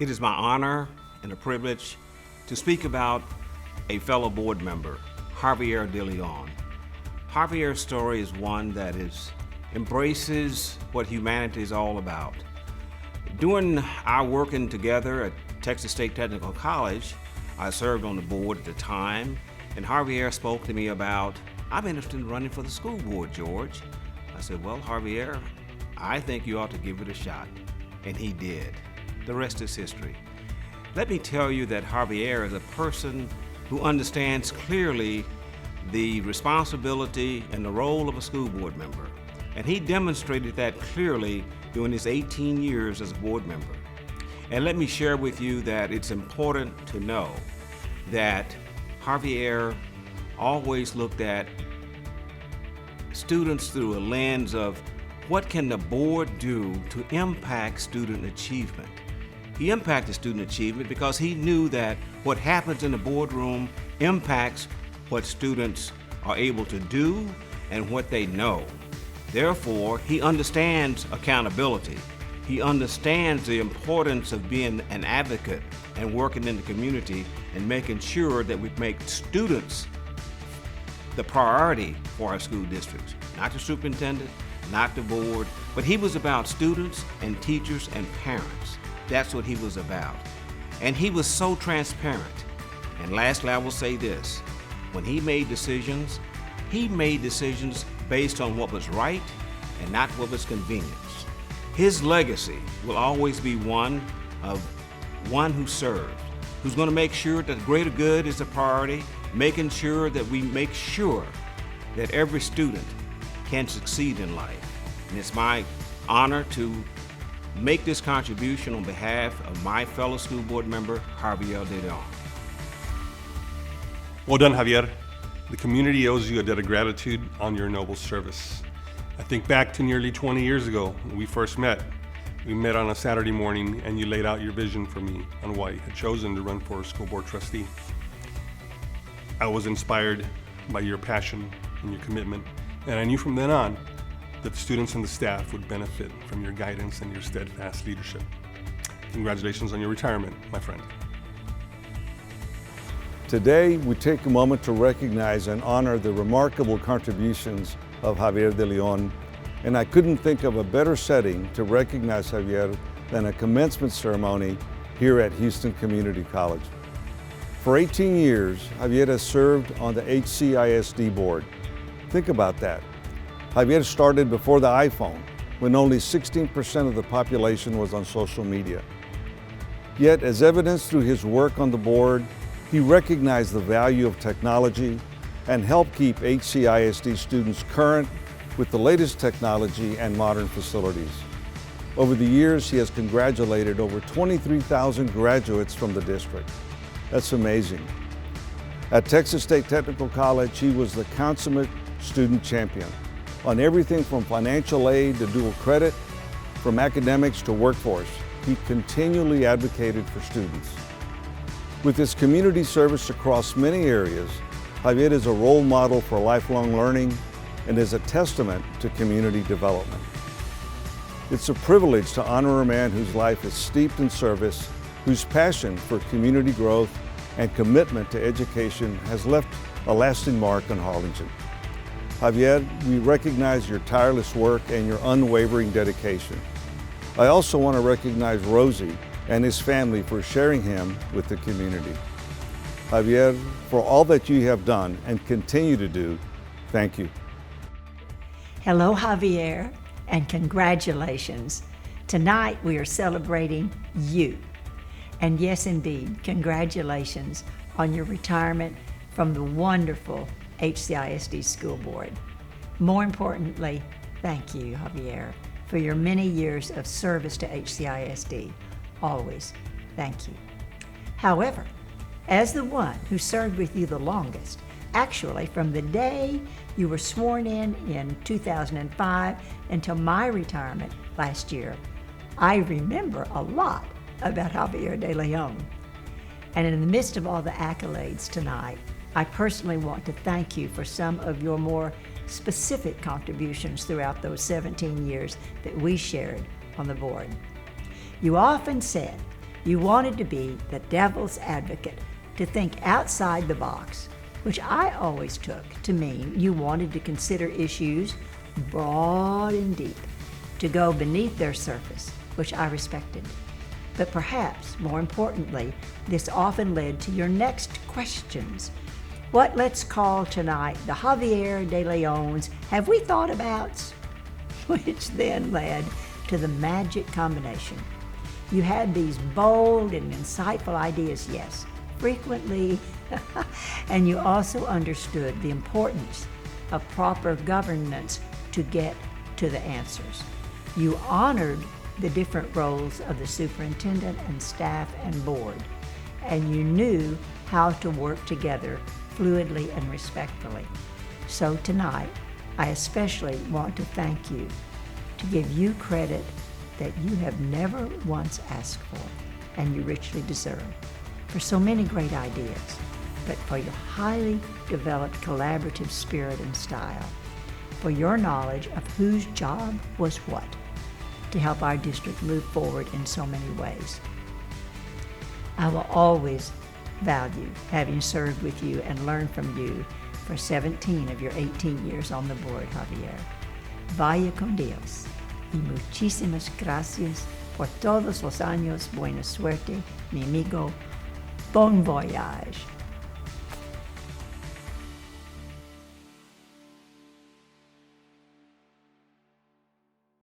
It is my honor and a privilege to speak about a fellow board member, Javier de Leon. Javier's story is one that embraces what humanity is all about. During our working together at Texas State Technical College, I served on the board at the time, and Javier spoke to me about, "I'm interested in running for the school board, George." I said, "Well, Javier, I think you ought to give it a shot." And he did. The rest is history. Let me tell you that Javier is a person who understands clearly the responsibility and the role of a school board member. And he demonstrated that clearly during his 18 years as a board member. And let me share with you that it's important to know that Javier always looked at students through a lens of what can the board do to impact student achievement. He impacted student achievement because he knew that what happens in the boardroom impacts what students are able to do and what they know. Therefore, he understands accountability. He understands the importance of being an advocate and working in the community and making sure that we make students the priority for our school districts. Not the superintendent, not the board, but he was about students and teachers and parents. That's what he was about. And he was so transparent. And lastly, I will say this. When he made decisions based on what was right and not what was convenience. His legacy will always be one who served, who's going to make sure that the greater good is a priority, making sure that we make sure that every student can succeed in life. And it's my honor to make this contribution on behalf of my fellow school board member, Javier de Leon. Well done, Javier. The community owes you a debt of gratitude on your noble service. I think back to nearly 20 years ago when we first met. We met on a Saturday morning and you laid out your vision for me on why you had chosen to run for school board trustee. I was inspired by your passion and your commitment, and I knew from then on that the students and the staff would benefit from your guidance and your steadfast leadership. Congratulations on your retirement, my friend. Today, we take a moment to recognize and honor the remarkable contributions of Javier de Leon, and I couldn't think of a better setting to recognize Javier than a commencement ceremony here at Houston Community College. For 18 years, Javier has served on the HCISD board. Think about that. Javier started before the iPhone, when only 16% of the population was on social media. Yet, as evidenced through his work on the board, he recognized the value of technology and helped keep HCISD students current with the latest technology and modern facilities. Over the years, he has congratulated over 23,000 graduates from the district. That's amazing. At Texas State Technical College, he was the consummate student champion on everything from financial aid to dual credit, from academics to workforce. He continually advocated for students. With his community service across many areas, Javier is a role model for lifelong learning and is a testament to community development. It's a privilege to honor a man whose life is steeped in service, whose passion for community growth and commitment to education has left a lasting mark on Harlingen. Javier, we recognize your tireless work and your unwavering dedication. I also want to recognize Rosie and his family for sharing him with the community. Javier, for all that you have done and continue to do, thank you. Hello, Javier, and congratulations. Tonight we are celebrating you. And yes, indeed, congratulations on your retirement from the wonderful HCISD School Board. More importantly, thank you, Javier, for your many years of service to HCISD. Always, thank you. However, as the one who served with you the longest, actually from the day you were sworn in 2005 until my retirement last year, I remember a lot about Javier de Leon. And in the midst of all the accolades tonight, I personally want to thank you for some of your more specific contributions throughout those 17 years that we shared on the board. You often said You wanted to be the devil's advocate, to think outside the box, which I always took to mean you wanted to consider issues broad and deep, to go beneath their surface, which I respected. But perhaps, more importantly, this often led to your next questions. What let's call tonight the Javier de Leon's have we thought abouts? Which then led to the magic combination. You had these bold and insightful ideas, yes, frequently, and you also understood the importance of proper governance to get to the answers. You honored the different roles of the superintendent and staff and board, and you knew how to work together fluidly and respectfully. So tonight, I especially want to thank you, to give you credit that you have never once asked for, and you richly deserve, for so many great ideas, but for your highly developed collaborative spirit and style, for your knowledge of whose job was what, to help our district move forward in so many ways. I will always value having served with you and learned from you for 17 of your 18 years on the board, Javier. Vaya con Dios y muchísimas gracias por todos los años. Buena suerte, mi amigo. Bon voyage.